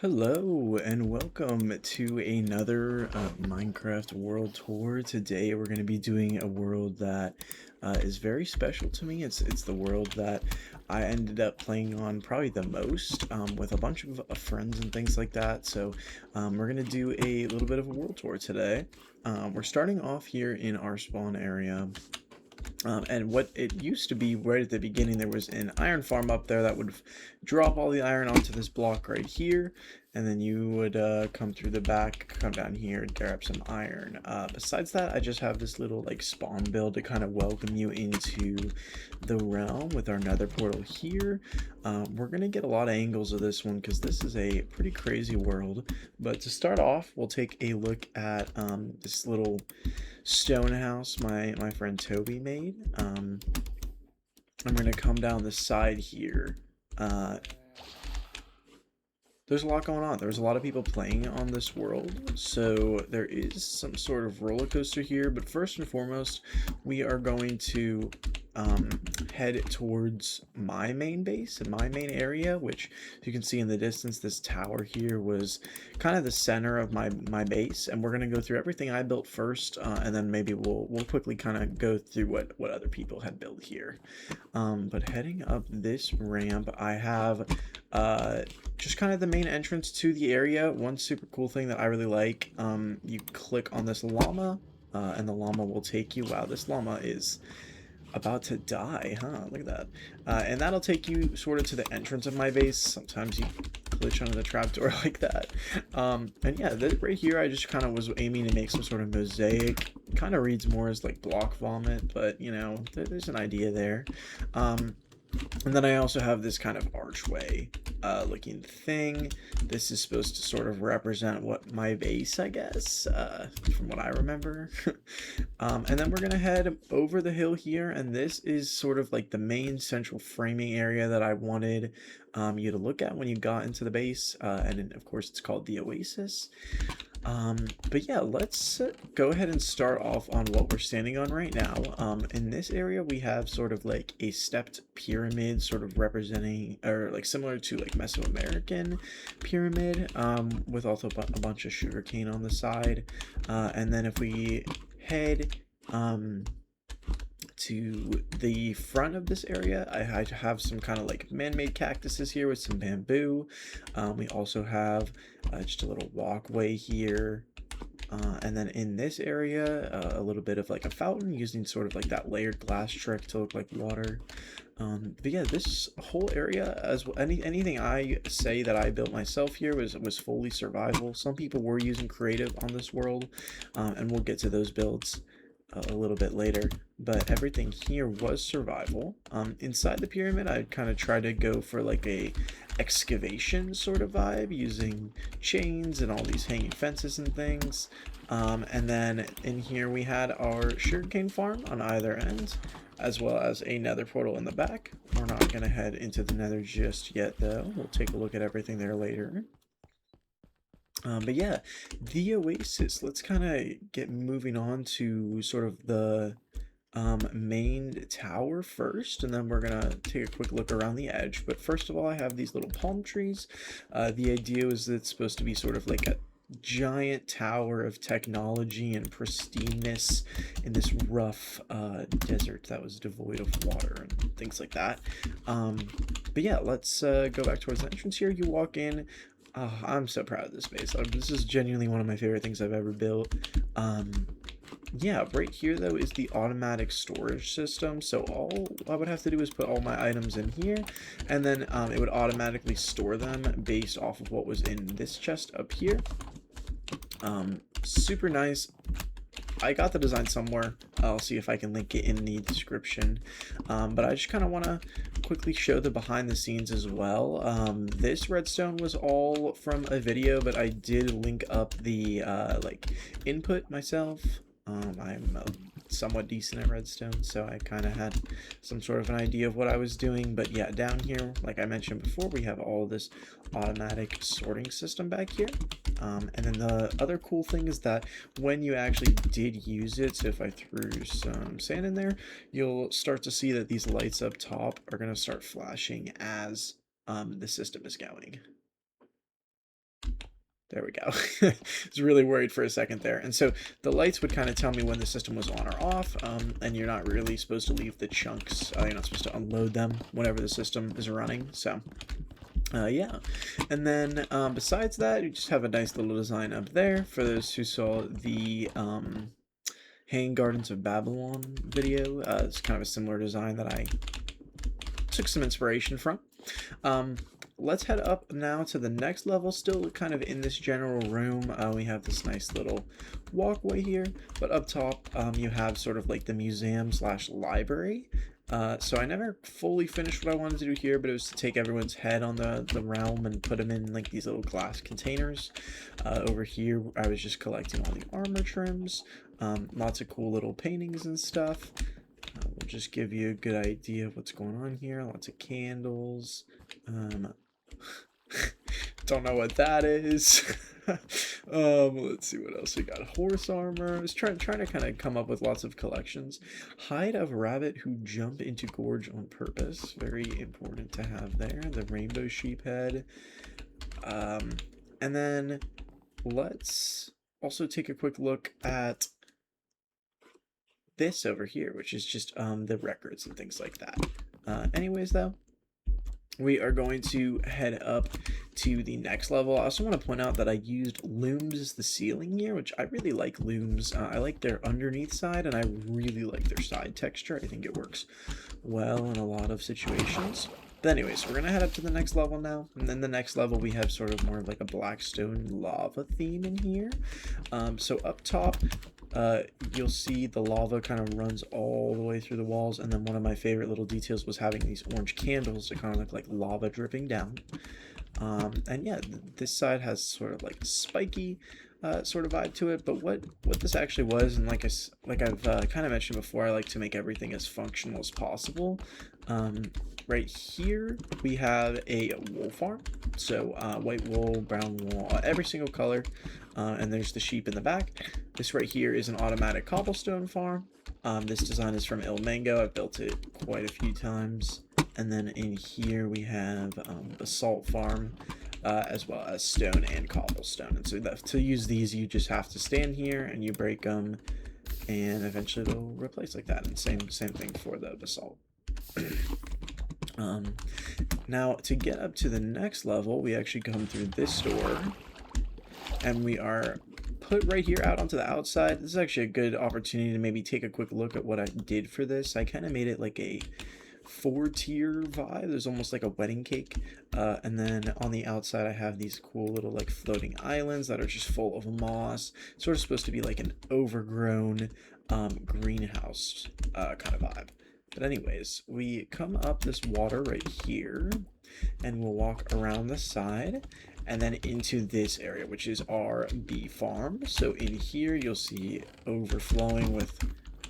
Hello and welcome to another Minecraft World Tour. Today we're going to be doing a world that is very special to me. It's the world that I ended up playing on probably the most with a bunch of friends and things like that. So we're going to do a little bit of a world tour today. We're starting off here in our spawn area. And what it used to be right at the beginning, there was an iron farm up there that would drop all the iron onto this block right here, and then you would come through the back, come down here, and grab some iron. Besides that, I just have this little like spawn build to kind of welcome you into the realm with our nether portal here. We're gonna get a lot of angles of this one because this is a pretty crazy world. But to start off, we'll take a look at this little stone house my friend Toby made. I'm gonna come down the side here. Uh, there's a lot going on. There's a lot of people playing on this world, so there is some sort of roller coaster here. But first and foremost, we are going to head towards my main base and my main area, which you can see in the distance, this tower here was kind of the center of my base, and we're going to go through everything I built first, and then maybe we'll quickly kind of go through what other people had built here. But heading up this ramp, I have just kind of the main entrance to the area. One super cool thing that I really like, you click on this llama, and the llama will take you. Wow, this llama is about to die, huh? Look at that. And that'll take you sort of to the entrance of my base. Sometimes you glitch under the trapdoor like that. And yeah, right here I just kind of was aiming to make some sort of mosaic. Kind of reads more as like block vomit, but you know, there's an idea there. And then I also have this kind of archway looking thing. This is supposed to sort of represent what my base, I guess, from what I remember. And then we're gonna head over the hill here, and this is sort of like the main central framing area that I wanted you to look at when you got into the base. And then, of course, it's called the Oasis. But yeah, let's go ahead and start off on what we're standing on right now. In this area, we have sort of like a stepped pyramid, sort of representing, or like similar to like Mesoamerican pyramid, with also a bunch of sugarcane on the side. And then if we head, to the front of this area, I have some kind of like man-made cactuses here with some bamboo. We also have just a little walkway here. And then in this area, a little bit of like a fountain using sort of like that layered glass trick to look like water. But yeah, this whole area, as well, anything I say that I built myself here was fully survival. Some people were using creative on this world, and we'll get to those builds a little bit later, but everything here was survival. Inside the pyramid, I kind of tried to go for like a excavation sort of vibe using chains and all these hanging fences and things. And then in here we had our sugarcane farm on either end, as well as a nether portal in the back. We're not going to head into the nether just yet though. We'll take a look at everything there later. But yeah, the Oasis. Let's kind of get moving on to sort of the main tower first, and then we're gonna take a quick look around the edge. But first of all, I have these little palm trees. The idea is that it's supposed to be sort of like a giant tower of technology and pristineness in this rough desert that was devoid of water and things like that. But yeah, let's go back towards the entrance here. You walk in. Oh, I'm so proud of this base. This is genuinely one of my favorite things I've ever built. Yeah, right here though is the automatic storage system. So all I would have to do is put all my items in here, and then it would automatically store them based off of what was in this chest up here. Super nice. I got the design somewhere. I'll see if I can link it in the description. But I just kind of want to quickly show the behind the scenes as well. This redstone was all from a video, but I did link up the like input myself. I'm somewhat decent at redstone, so I kind of had some sort of an idea of what I was doing. But yeah, down here, like I mentioned before, we have all this automatic sorting system back here. And then the other cool thing is that when you actually did use it, so if I threw some sand in there, you'll start to see that these lights up top are going to start flashing as the system is going. There we go. I was really worried for a second there. And so the lights would kind of tell me when the system was on or off, and you're not really supposed to leave the chunks. You're not supposed to unload them whenever the system is running. So, yeah. And then besides that, you just have a nice little design up there for those who saw the Hanging Gardens of Babylon video. It's kind of a similar design that I took some inspiration from. Let's head up now to the next level, still kind of in this general room. We have this nice little walkway here, but up top you have sort of like the museum slash library. So I never fully finished what I wanted to do here, but it was to take everyone's head on the realm and put them in like these little glass containers. Over here I was just collecting all the armor trims, lots of cool little paintings and stuff. We'll just give you a good idea of what's going on here. Lots of candles. Don't know what that is. Let's see what else we got. Horse armor. I was trying to kind of come up with lots of collections. Hide of rabbit who jump into gorge on purpose. Very important to have there. The rainbow sheep head. And then let's also take a quick look at this over here, which is just the records and things like that. Anyways, though, we are going to head up to the next level. I also want to point out that I used looms as the ceiling here, which I really like looms. I like their underneath side, and I really like their side texture. I think it works well in a lot of situations. But anyways, we're going to head up to the next level now. And then the next level, we have sort of more of like a blackstone lava theme in here. So up top, you'll see the lava kind of runs all the way through the walls, and then one of my favorite little details was having these orange candles that kind of look like lava dripping down. And yeah, this side has sort of like a spiky sort of vibe to it, but what this actually was, and like I've kind of mentioned before, I like to make everything as functional as possible. Right here we have a wool farm, so white wool, brown wool, every single color, and there's the sheep in the back. This right here is an automatic cobblestone farm. This design is from Il Mango. I've built it quite a few times. And then in here we have a salt farm, as well as stone and cobblestone. And so to use these, you just have to stand here and you break them, and eventually they'll replace like that. And same thing for the basalt. Now to get up to the next level, we actually come through this door, and we are put right here out onto the outside. This is actually a good opportunity to maybe take a quick look at what I did for this. I kind of made it like a 4-tier vibe. There's almost like a wedding cake, and then on the outside I have these cool little like floating islands that are just full of moss, sort of supposed to be like an overgrown greenhouse kind of vibe. But anyways, we come up this water right here, and we'll walk around the side and then into this area, which is our bee farm. So in here you'll see overflowing with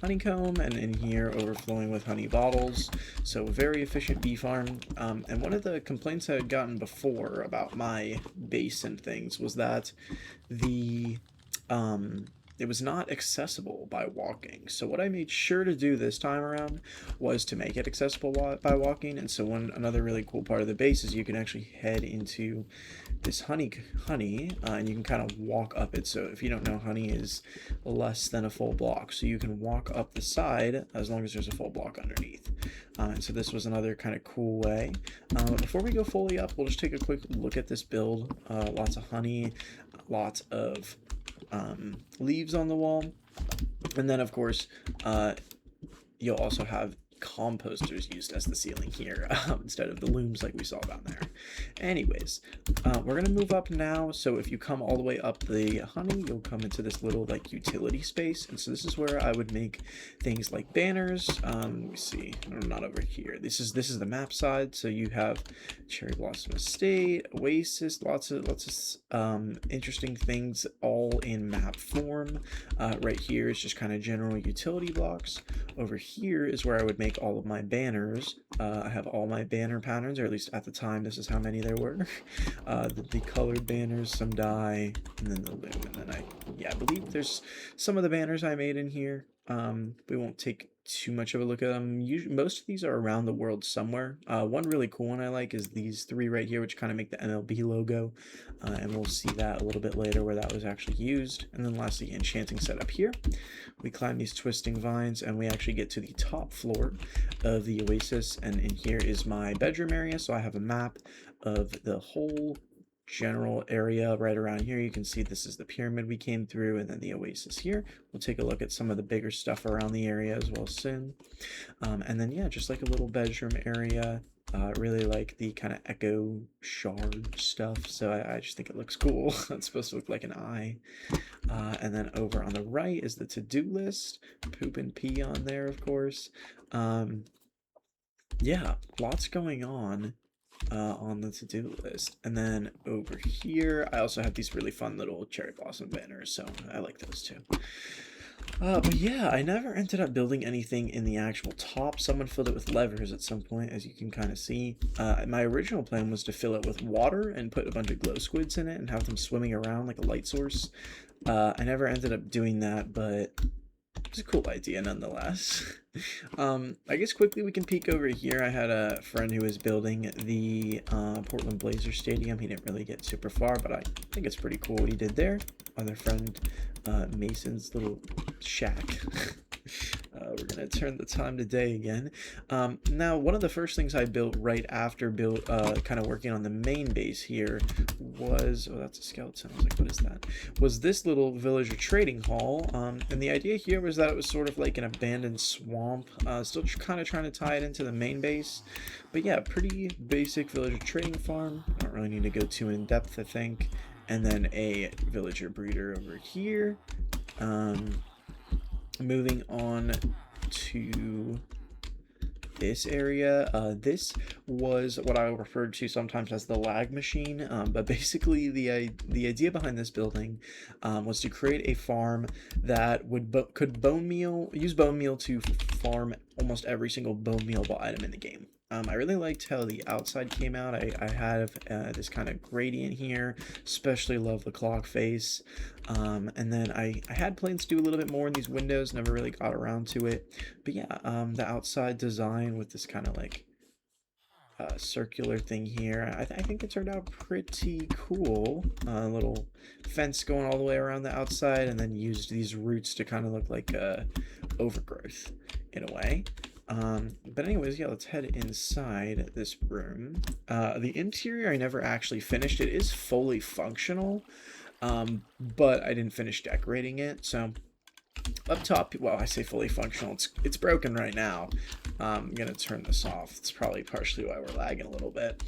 honeycomb, and in here overflowing with honey bottles. So very efficient bee farm. And one of the complaints I had gotten before about my base and things was that it was not accessible by walking. So what I made sure to do this time around was to make it accessible by walking. And so another really cool part of the base is you can actually head into this honey, and you can kind of walk up it. So if you don't know, honey is less than a full block. So you can walk up the side as long as there's a full block underneath. And so this was another kind of cool way. Before we go fully up, we'll just take a quick look at this build. Lots of honey, lots of leaves on the wall, and then of course you'll also have composters used as the ceiling here instead of the looms like we saw down there. Anyways, we're gonna move up now. So if you come all the way up the honey, you'll come into this little like utility space, and so this is where I would make things like banners. Let me see, no, not over here. This is the map side. So you have Cherry Blossom Estate, Oasis, lots of interesting things all in map form. Right here is just kind of general utility blocks. Over here is where I would make all of my banners. I have all my banner patterns, or at least at the time this is how many there were. The colored banners, some dye, and then the loom. And then I believe there's some of the banners I made in here. We won't take too much of a look at them. Usually, most of these are around the world somewhere. One really cool one I like is these three right here, which kind of make the MLB logo, and we'll see that a little bit later where that was actually used. And then lastly, enchanting setup here. We climb these twisting vines, and we actually get to the top floor of the Oasis, and in here is my bedroom area, so I have a map of the whole general area right around here. You can see this is the pyramid we came through, and then the Oasis here. We'll take a look at some of the bigger stuff around the area as well soon. And then yeah, just like a little bedroom area. Really like the kind of echo shard stuff, so I just think it looks cool. It's supposed to look like an eye. And then over on the right is the to-do list. Poop and pee on there, of course. Yeah, lots going on the to-do list. And then over here, I also have these really fun little cherry blossom banners, so I like those too. But yeah, I never ended up building anything in the actual top. Someone filled it with levers at some point, as you can kind of see. My original plan was to fill it with water and put a bunch of glow squids in it and have them swimming around like a light source. I never ended up doing that, but it's a cool idea nonetheless. I guess quickly we can peek over here. I had a friend who was building the Portland Blazers Stadium. He didn't really get super far, but I think it's pretty cool what he did there. Other friend Mason's little shack. We're gonna turn the time to day again. Now, one of the first things I built right after kind of working on the main base here was, oh, that's a skeleton. I was like, what is that? Was this little villager trading hall. And the idea here was that it was sort of like an abandoned swamp. Still kind of trying to tie it into the main base. But yeah, pretty basic villager trading farm. I don't really need to go too in depth, I think. And then a villager breeder over here. Moving on to this area. This was what I referred to sometimes as the lag machine, but basically the idea behind this building was to create a farm that could use bone meal to farm almost every single bone mealable item in the game. I really liked how the outside came out. I have this kind of gradient here, especially love the clock face. And then I had plans to do a little bit more in these windows, never really got around to it. But yeah, the outside design with this kind of like circular thing here, I think it turned out pretty cool. A little fence going all the way around the outside, and then used these roots to kind of look like overgrowth in a way. But anyways, yeah, let's head inside this room. The interior I never actually finished. It is fully functional, but I didn't finish decorating it. So up top, well, I say fully functional, it's broken right now. I'm gonna turn this off. It's probably partially why we're lagging a little bit.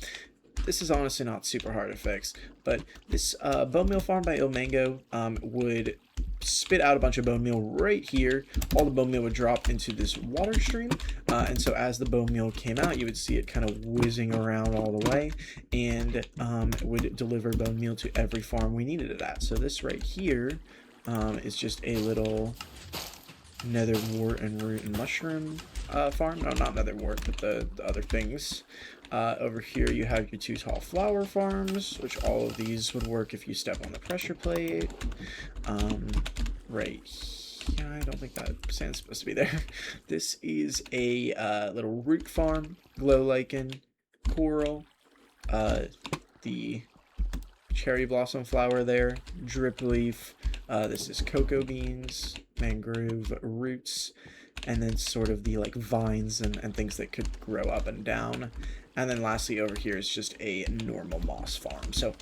This is honestly not super hard to fix, but this bone meal farm by Il Mango would spit out a bunch of bone meal right here. All the bone meal would drop into this water stream, and so as the bone meal came out, you would see it kind of whizzing around all the way, and it would deliver bone meal to every farm we needed it at. So this right here is just a little nether wart and root and mushroom farm. No, not nether wart, but the other things. Over here you have your two tall flower farms, which all of these would work if you step on the pressure plate. Right here, I don't think that sand's supposed to be there. This is a little root farm, glow lichen, coral, the cherry blossom flower there, drip leaf, this is cocoa beans, mangrove roots, and then sort of the like vines and things that could grow up and down. And then lastly over here is just a normal moss farm. So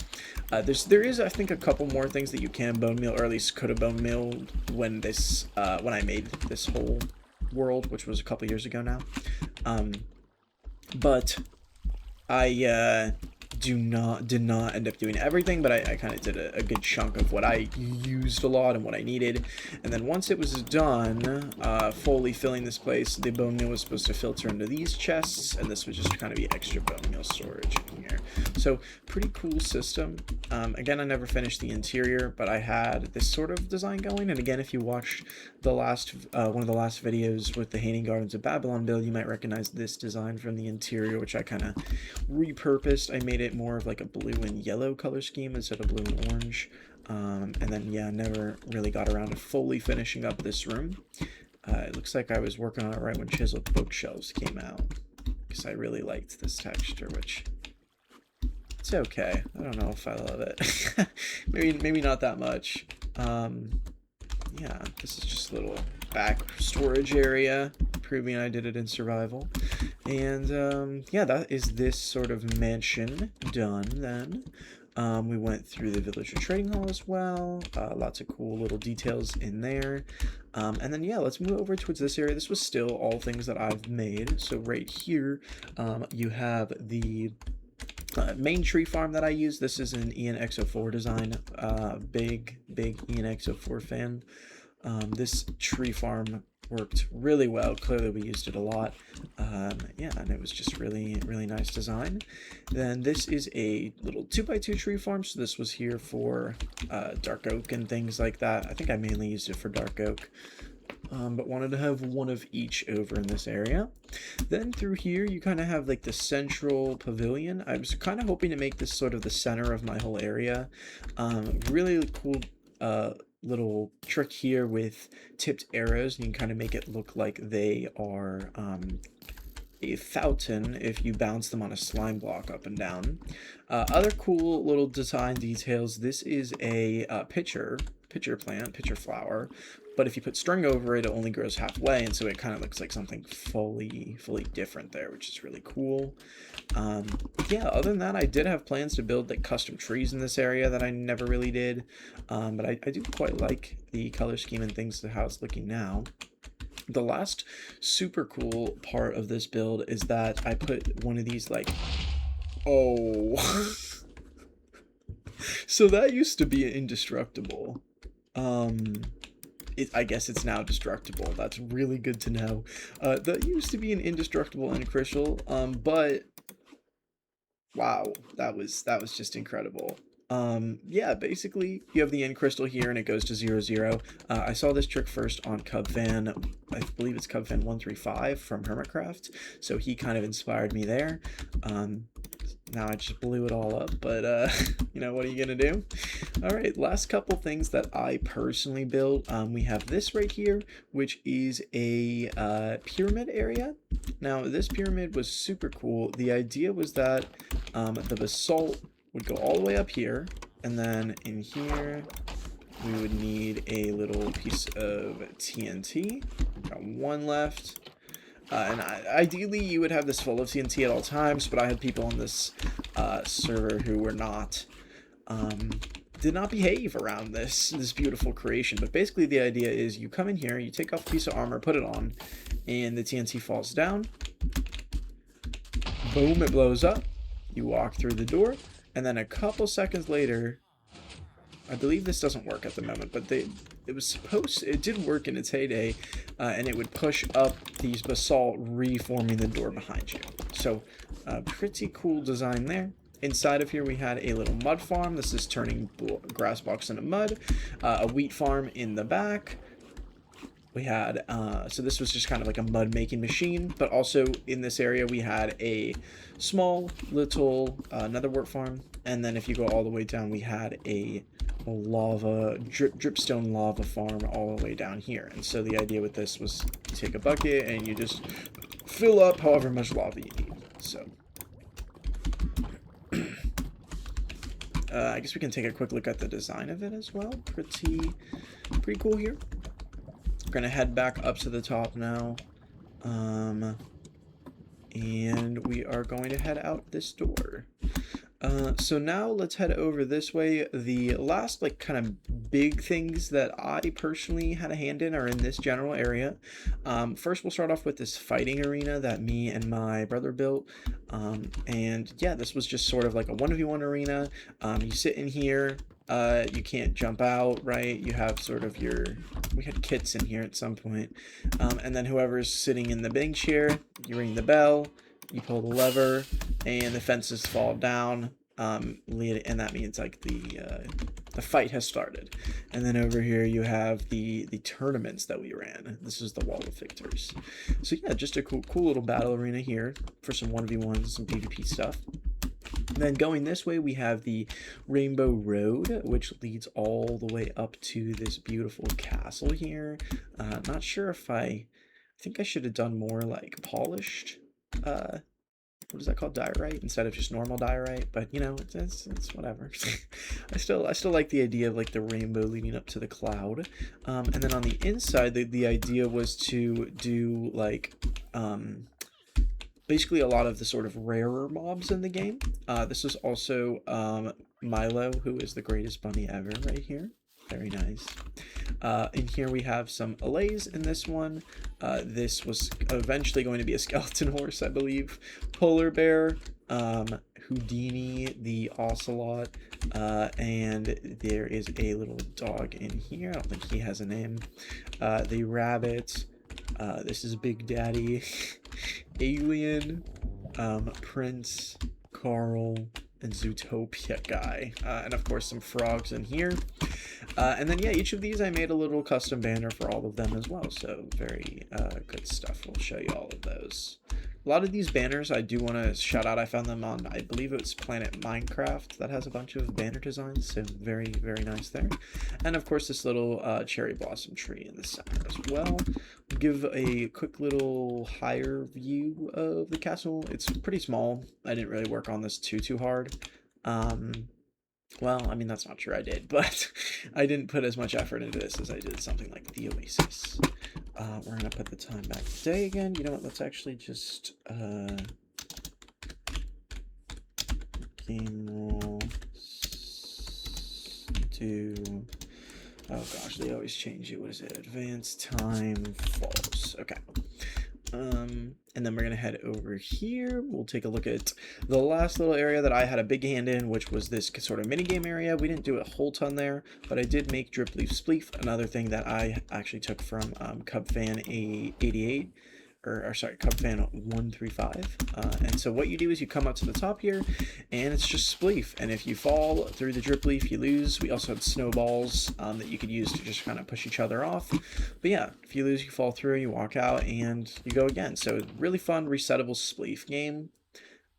there is, I think, a couple more things that you can bone meal, or at least could have bone mealed when I made this whole world, which was a couple years ago now. But I did not end up doing everything, but I kind of did a good chunk of what I used a lot and what I needed. And then once it was done, fully filling this place, the bone meal was supposed to filter into these chests, and this would just kind of be extra bone meal storage in here. So pretty cool system. Again, I never finished the interior, but I had this sort of design going. And again, if you watched the last one of the last videos with the Hanging Gardens of Babylon build, you might recognize this design from the interior, which I kind of repurposed. I made it more of like a blue and yellow color scheme instead of blue and orange. And then yeah, never really got around to fully finishing up this room. It looks like I was working on it right when chiseled bookshelves came out, because I really liked this texture, which it's okay. I don't know if I love it. maybe not that much. Yeah, this is just a little back storage area, proving I did it in survival. And yeah, that is this sort of mansion done then. We went through the villager trading hall as well. Lots of cool little details in there. And then yeah, let's move over towards this area. This was still all things that I've made. So right here, you have the main tree farm that I use. This is an ENX04 design. Big ENX04 fan. This tree farm worked really well. Clearly we used it a lot. Yeah, and it was just really nice design. Then this is a little 2x2 tree farm. So this was here for dark oak and things like that. I think I mainly used it for dark oak. But wanted to have one of each over in this area. Then through here you kind of have like the central pavilion. I was kind of hoping to make this sort of the center of my whole area. Really cool little trick here with tipped arrows. You can kind of make it look like they are a fountain if you bounce them on a slime block up and down. Other cool little design details. This is a pitcher flower, but if you put string over it, it only grows halfway, and so it kind of looks like something fully different there, which is really cool. Yeah, other than that, I did have plans to build like custom trees in this area that I never really did, but I do quite like the color scheme and things to how it's looking now. The last super cool part of this build is that I put one of these like, oh, so that used to be indestructible. I guess it's now destructible. That's really good to know. That used to be an indestructible end crystal, but wow, that was just incredible. Yeah, basically you have the end crystal here and it goes to 0-0. I saw this trick first on Cubfan. I believe it's Cubfan 135 from Hermitcraft, so he kind of inspired me there. Now I just blew it all up, but you know, what are you gonna do? All right, last couple things that I personally built. We have this right here, which is a pyramid area. Now this pyramid was super cool. The idea was that the basalt would go all the way up here, and then in here we would need a little piece of TNT. Got one left. And ideally you would have this full of TNT at all times, but I had people on this server who were not, did not behave around this beautiful creation. But basically the idea is you come in here, you take off a piece of armor, put it on, and the TNT falls down. Boom, it blows up. You walk through the door, and then a couple seconds later, I believe this doesn't work at the moment, but it did work in its heyday, and it would push up these basalt, reforming the door behind you. So pretty cool design there. Inside of here we had a little mud farm. This is turning grass blocks into mud. A wheat farm in the back. We had, so this was just kind of like a mud making machine, but also in this area we had a small little netherwort farm, and then if you go all the way down we had a lava dripstone lava farm all the way down here. And so the idea with this was you take a bucket and you just fill up however much lava you need. So I guess we can take a quick look at the design of it as well. Pretty cool here. We're gonna head back up to the top now, and we are going to head out this door. So now let's head over this way. The last like kind of big things that I personally had a hand in are in this general area. First we'll start off with this fighting arena that me and my brother built, and yeah, this was just sort of like a 1v1 arena. You sit in here. You can't jump out, right? You have sort of we had kits in here at some point. And then whoever's sitting in the bench here, you ring the bell, you pull the lever, and the fences fall down. And that means like the fight has started. And then over here you have the tournaments that we ran. This is the Wall of Victors. So yeah, just a cool little battle arena here for some 1v1s, some PvP stuff. Then going this way, we have the Rainbow Road, which leads all the way up to this beautiful castle here. Not sure if I think I should have done more like polished, what is that called, diorite, instead of just normal diorite, but you know, it's whatever. I still like the idea of like the rainbow leading up to the cloud. And then on the inside, the idea was to do like basically a lot of the sort of rarer mobs in the game. This is also Milo, who is the greatest bunny ever, right here. Very nice. In here we have some allays in this one. This was eventually going to be a skeleton horse, I believe. Polar bear, Houdini, the ocelot, and there is a little dog in here. I don't think he has a name. The rabbit. This is Big Daddy. Alien, Prince, Carl, and Zootopia guy, and of course some frogs in here. And then yeah, each of these I made a little custom banner for all of them as well, so very good stuff. We'll show you all of those. A lot of these banners I do want to shout out. I found them on, I believe it's Planet Minecraft, that has a bunch of banner designs, so very, very nice there. And of course this little cherry blossom tree in the center as well. Give a quick little higher view of the castle. It's pretty small. I didn't really work on this too hard. Well, I mean, that's not true, I did, but I didn't put as much effort into this as I did something like the Oasis. We're gonna put the time back today again. You know what, let's actually just game rule do, oh gosh, they always change it. What is it? Advanced time false. Okay. And then we're gonna head over here. We'll take a look at the last little area that I had a big hand in, which was this sort of mini game area. We didn't do a whole ton there, but I did make Drip Leaf Spleef, another thing that I actually took from Cubfan 88. Or sorry, Cubfan 135. And so what you do is you come up to the top here, and it's just spleef. And if you fall through the drip leaf, you lose. We also had snowballs that you could use to just kind of push each other off. But yeah, if you lose, you fall through, you walk out, and you go again. So really fun, resettable spleef game.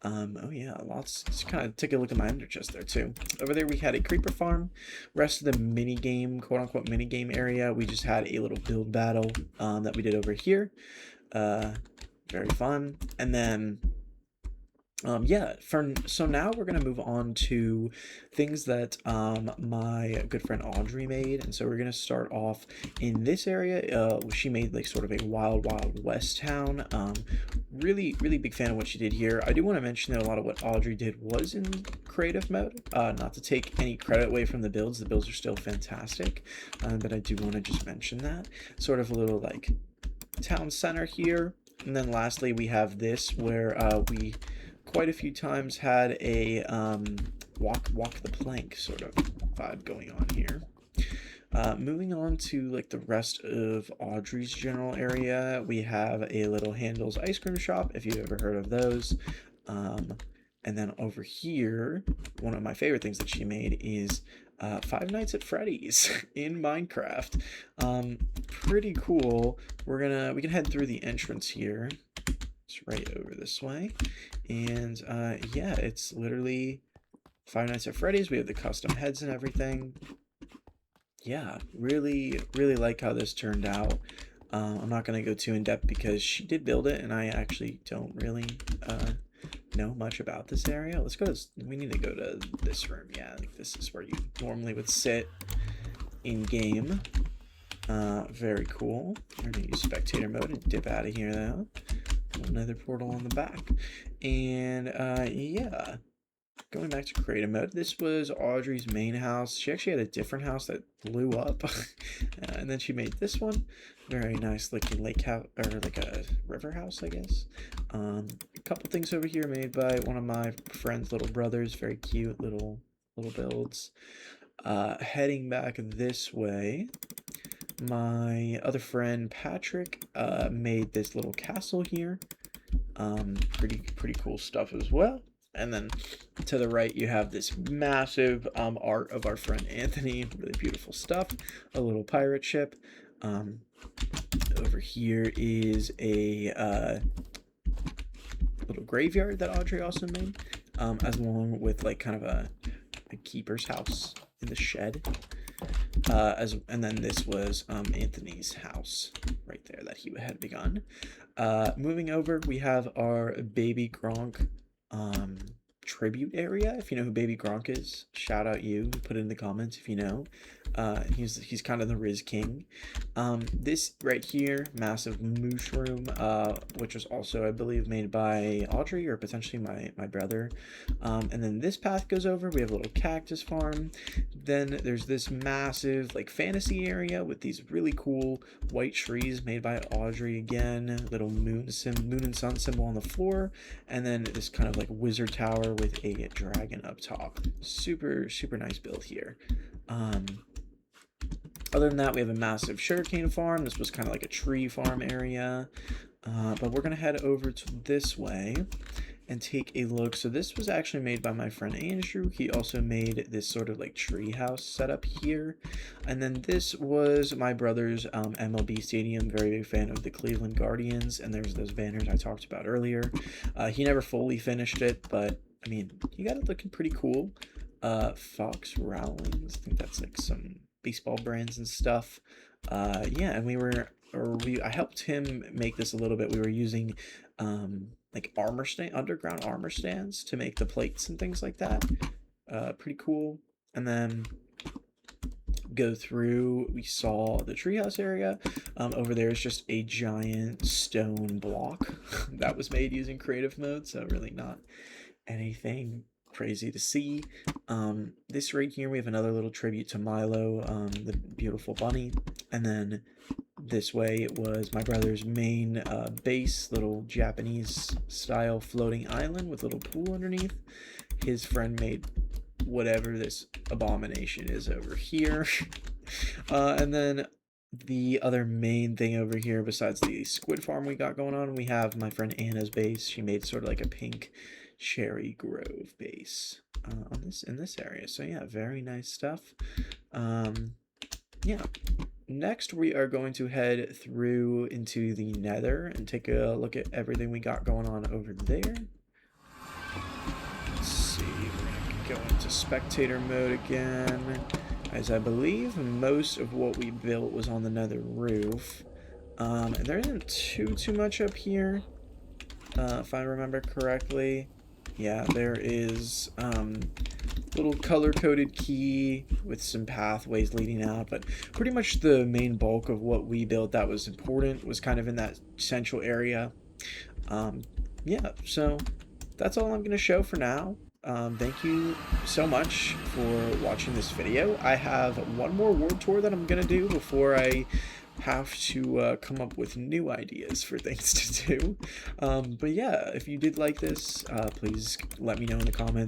Oh yeah, lots. Just kind of take a look at my ender chest there too. Over there we had a creeper farm. Rest of the mini game, quote unquote mini game area, we just had a little build battle that we did over here. Very fun. And then yeah, so now we're gonna move on to things that my good friend Audrey made. And so we're gonna start off in this area. She made like sort of a wild west town. Really big fan of what she did here. I do want to mention that a lot of what Audrey did was in creative mode. Not to take any credit away from the builds are still fantastic, but I do want to just mention that sort of a little like town center here. And then lastly we have this where we quite a few times had a walk the plank sort of vibe going on here. Moving on to like the rest of Audrey's general area, we have a little Handles ice cream shop, if you've ever heard of those. And then over here, one of my favorite things that she made is Five Nights at Freddy's in Minecraft. Pretty cool. We can head through the entrance here. It's right over this way. And yeah, it's literally Five Nights at Freddy's. We have the custom heads and everything. Yeah, really like how this turned out. I'm not going to go too in depth because she did build it and I actually don't really know much about this area. Let's go to, we need to go to this room. Yeah, I think this is where you normally would sit in game. Very cool. We're gonna use spectator mode and dip out of here though. Another portal on the back. And yeah, going back to creative mode, this was Audrey's main house. She actually had a different house that blew up. And then she made this one. Very nice looking lake house, or like a river house, I guess. A couple things over here made by one of my friend's little brothers. Very cute little builds. Heading back this way, my other friend Patrick made this little castle here. Pretty cool stuff as well. And then to the right you have this massive art of our friend Anthony. Really beautiful stuff. A little pirate ship. Over here is a little graveyard that Audrey also made. as along with like kind of a keeper's house in the shed. And then this was Anthony's house right there that he had begun. Moving over, we have our Baby Gronk tribute area. If you know who Baby Gronk is, shout out you. Put it in the comments if you know. He's kind of the Riz King. This right here, massive mushroom, which was also, I believe, made by Audrey or potentially my brother. And then this path goes over. We have a little cactus farm. Then there's this massive like fantasy area with these really cool white trees made by Audrey again. Little moon and sun symbol on the floor, and then this kind of like wizard tower with a dragon up top. Super nice build here. Other than that, we have a massive sugarcane farm. This was kind of like a tree farm area. But we're going to head over to this way and take a look. So this was actually made by my friend Andrew. He also made this sort of like tree house setup here. And then this was my brother's MLB stadium. Very big fan of the Cleveland Guardians. And there's those banners I talked about earlier. He never fully finished it, but I mean, he got it looking pretty cool. Fox Rowlings, I think that's like some baseball brands and stuff. Yeah, and I helped him make this a little bit. We were using like underground armor stands to make the plates and things like that. Pretty cool. And then go through, we saw the treehouse area. Over there is just a giant stone block that was made using creative mode, so really not anything crazy to see. This right here, we have another little tribute to Milo, the beautiful bunny. And then this way it was my brother's main base, little Japanese style floating island with a little pool underneath. His friend made whatever this abomination is over here. And then the other main thing over here, besides the squid farm we got going on, we have my friend Anna's base. She made sort of like a pink cherry grove base in this area. So yeah, very nice stuff. Yeah, next we are going to head through into the nether and take a look at everything we got going on over there. Let's see, we're gonna go into spectator mode again, as I believe most of what we built was on the nether roof. And there isn't too much up here, if I remember correctly. Yeah, there is little color-coded key with some pathways leading out, but pretty much the main bulk of what we built that was important was kind of in that central area. Yeah, so that's all I'm going to show for now. Thank you so much for watching this video. I have one more world tour that I'm going to do before I have to come up with new ideas for things to do. But yeah, if you did like this, please let me know in the comments.